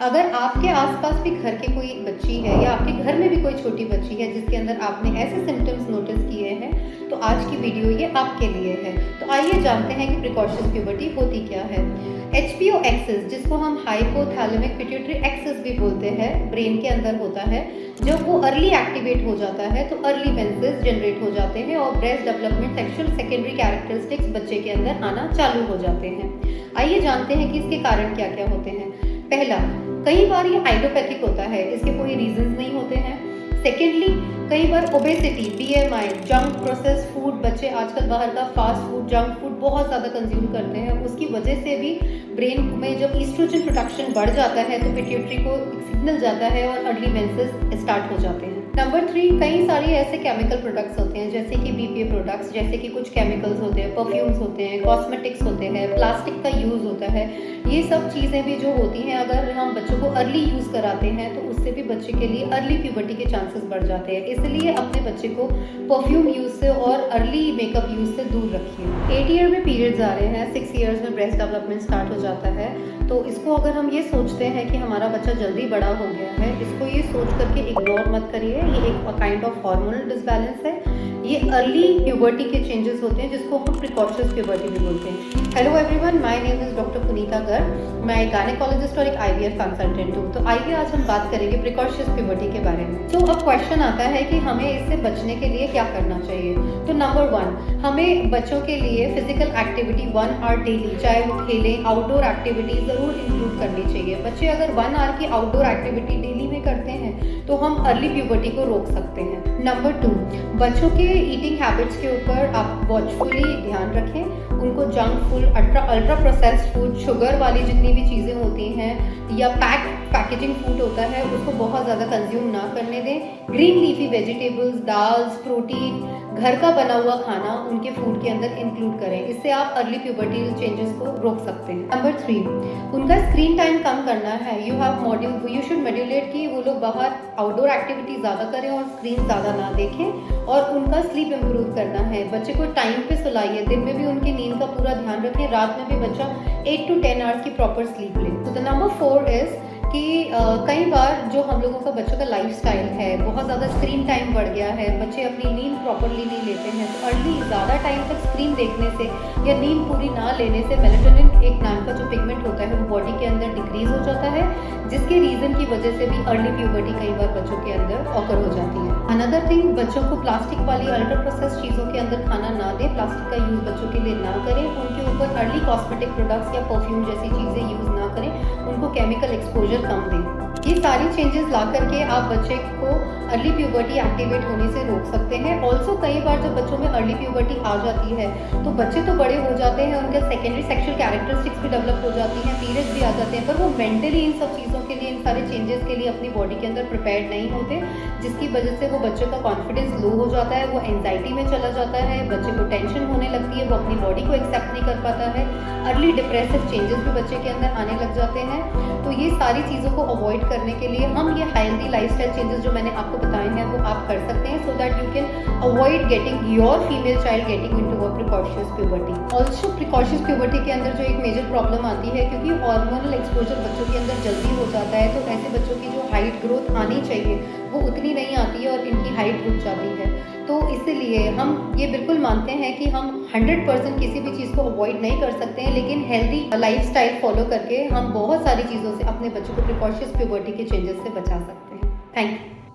अगर आपके आसपास भी घर के कोई बच्ची है या आपके घर में भी कोई छोटी बच्ची है जिसके अंदर आपने ऐसे सिम्टम्स नोटिस किए हैं, तो आज की वीडियो ये आपके लिए है। तो आइए जानते हैं कि प्रिकॉशस प्यूबर्टी होती क्या है। HPO एक्सिस, जिसको हम हाइपोथैलेमिक पिट्यूटरी एक्सिस भी बोलते हैं, ब्रेन के अंदर होता है। जब वो अर्ली एक्टिवेट हो जाता है तो अर्ली मेंसेस जनरेट हो जाते हैं और breast development sexual secondary characteristics बच्चे के अंदर आना चालू हो जाते हैं। आइए जानते हैं कि इसके कारण क्या क्या होते हैं। पहला, कई बार ये आइडियोपैथिक होता है, इसके कोई रीजंस नहीं होते हैं। सेकेंडली, कई बार obesity, BMI, junk process food, बच्चे आजकल बाहर का फास्ट फूड, जंक फूड बहुत ज़्यादा कंज्यूम करते हैं, उसकी वजह से भी ब्रेन में जब ईस्ट्रोजन प्रोडक्शन बढ़ जाता है तो पिट्यूटरी को सिग्नल जाता है और अर्ली मेंसेस स्टार्ट हो जाते हैं। नंबर 3, कई सारे ऐसे केमिकल प्रोडक्ट्स होते हैं जैसे कि BPA प्रोडक्ट्स, जैसे कि कुछ केमिकल्स होते हैं, परफ्यूम्स होते हैं, कॉस्मेटिक्स होते हैं, प्लास्टिक का यूज़ होता है। ये सब चीज़ें भी जो होती हैं, अगर हम बच्चों को अर्ली यूज़ कराते हैं तो उससे भी बच्चे के लिए अर्ली प्यूबर्टी के चांसेस बढ़ जाते हैं। इसलिए अपने बच्चे को परफ्यूम यूज़ से और अर्ली मेकअप यूज़ से दूर रखिए। 8 ईयर में पीरियड्स आ रहे हैं, 6 ईयर्स में ब्रेस्ट डेवलपमेंट स्टार्ट हो जाता है, तो इसको अगर हम ये सोचते हैं कि हमारा बच्चा जल्दी बड़ा हो गया है, इसको ये सोच करके इग्नोर मत करिए। ये एक काइंड ऑफ हार्मोनल डिसबैलेंस है। ये अर्ली प्यूबर्टी के चेंजेस होते हैं जिसको हम प्रिकॉशस प्यूबर्टी भी बोलते हैं। Hello everyone, my name is doctor Punita Garg. मैं एक गायनेकोलॉजिस्ट और एक IVF कंसल्टेंट हूँ। तो आइए आज हम बात करेंगे प्रिकॉशस प्यूबर्टी के बारे में। तो अब क्वेश्चन आता है कि हमें इससे बचने के लिए क्या करना चाहिए। तो नंबर 1, हमें बच्चों के लिए फिजिकल एक्टिविटी 1 आवर डेली, चाहे वो खेलें, आउटडोर एक्टिविटी ज़रूर इंक्लूड करनी चाहिए। बच्चे अगर 1 आवर की आउटडोर एक्टिविटी डेली में करते हैं तो हम अर्ली प्यूबर्टी को रोक सकते हैं। नंबर 2, बच्चों के ईटिंग हैबिट्स के ऊपर आप वॉचफुली ध्यान रखें। उनको junk food, ultra processed food, sugar वाली जितनी भी चीज़ें होती हैं या पैकेजिंग फूड होता है, उसको बहुत ज़्यादा कंज्यूम ना करने दें। Green leafy vegetables, dals, protein, घर का बना हुआ खाना उनके फूड के अंदर इंक्लूड करें। इससे आप अर्ली प्यूबर्टी चेंजेस को रोक सकते हैं। नंबर 3, उनका स्क्रीन टाइम कम करना है। यू शुड मॉड्यूलेट कि वो लोग बाहर आउटडोर एक्टिविटी ज़्यादा करें और स्क्रीन ज़्यादा ना देखें, और उनका स्लीप इम्प्रूव करना है। बच्चे को टाइम पे सुलाइए, दिन में भी उनकी नींद का पूरा ध्यान रखें, रात में भी बच्चा 8 to 10 आवर्स की प्रॉपर स्लीप ले। तो द नंबर 4 इज़ कि कई बार जो हम लोगों का बच्चों का लाइफस्टाइल है, बहुत ज़्यादा स्क्रीन टाइम बढ़ गया है, बच्चे अपनी नींद प्रॉपरली नहीं लेते हैं, तो अर्ली ज़्यादा टाइम तक स्क्रीन देखने से या नींद पूरी ना लेने से मेलाटोनिन एक नाम का जो पिगमेंट होता है वो बॉडी के अंदर डिक्रीज हो जाता है, जिसके रीज़न की वजह से भी अर्ली प्यूबर्टी कई बार बच्चों के अंदर ऑकर हो जाती है। अनदर थिंग, बच्चों को प्लास्टिक वाली अल्ट्रा प्रोसेस चीज़ों के अंदर खाना ना दें, प्लास्टिक का यूज़ बच्चों के लिए ना करें, उनके ऊपर अर्ली कॉस्मेटिक प्रोडक्ट्स या परफ्यूम जैसी चीज़ें यूज़ ना करें, उनको केमिकल एक्सपोजर कम दें। ये सारी चेंजेस ला करके आप बच्चे को अर्ली प्यूबर्टी एक्टिवेट होने से रोक सकते हैं। ऑल्सो कई बार जब बच्चों में अर्ली प्यूबर्टी आ जाती है तो बच्चे तो बड़े हो जाते हैं, उनके सेकेंडरी सेक्सुअल कैरेक्टरिस्टिक्स भी डेवलप हो जाती हैं, पीरियड्स भी आ जाते हैं, पर वो मेंटली इन सब चीज़ों के लिए, इन सारे चेंजेस के लिए अपनी बॉडी के अंदर प्रिपेयर्ड नहीं होते, जिसकी वजह से वो बच्चों का कॉन्फिडेंस लो हो जाता है, वो एंजाइटी में चला जाता है, बच्चे को टेंशन होने लगती है, वो अपनी बॉडी को एक्सेप्ट नहीं कर पाता है, अर्ली डिप्रेसिव चेंजेस भी बच्चे के अंदर आने लग जाते हैं। तो ये सारी चीज़ों को अवॉइड करने के लिए हम ये हेल्दी लाइफस्टाइल चेंजेस जो मैंने आपको बताए हैं वो आप कर सकते हैं, so that you can avoid getting your female child getting into a precocious puberty. Also precocious puberty के अंदर जो एक मेजर प्रॉब्लम आती है, क्योंकि हार्मोनल एक्सपोजर बच्चों के अंदर जल्दी हो जाता है, तो ऐसे बच्चों की जो हाइट ग्रोथ आनी चाहिए वो उतनी नहीं आती है और इनकी हाइट रुक जाती है। तो इसलिए हम ये बिल्कुल मानते हैं कि हम 100% किसी भी चीज़ को अवॉइड नहीं कर सकते हैं, लेकिन हेल्दी लाइफस्टाइल फॉलो करके हम बहुत सारी चीज़ों से अपने बच्चों को प्रिकॉशियस प्यूबर्टी के चेंजेस से बचा सकते हैं। Thank you.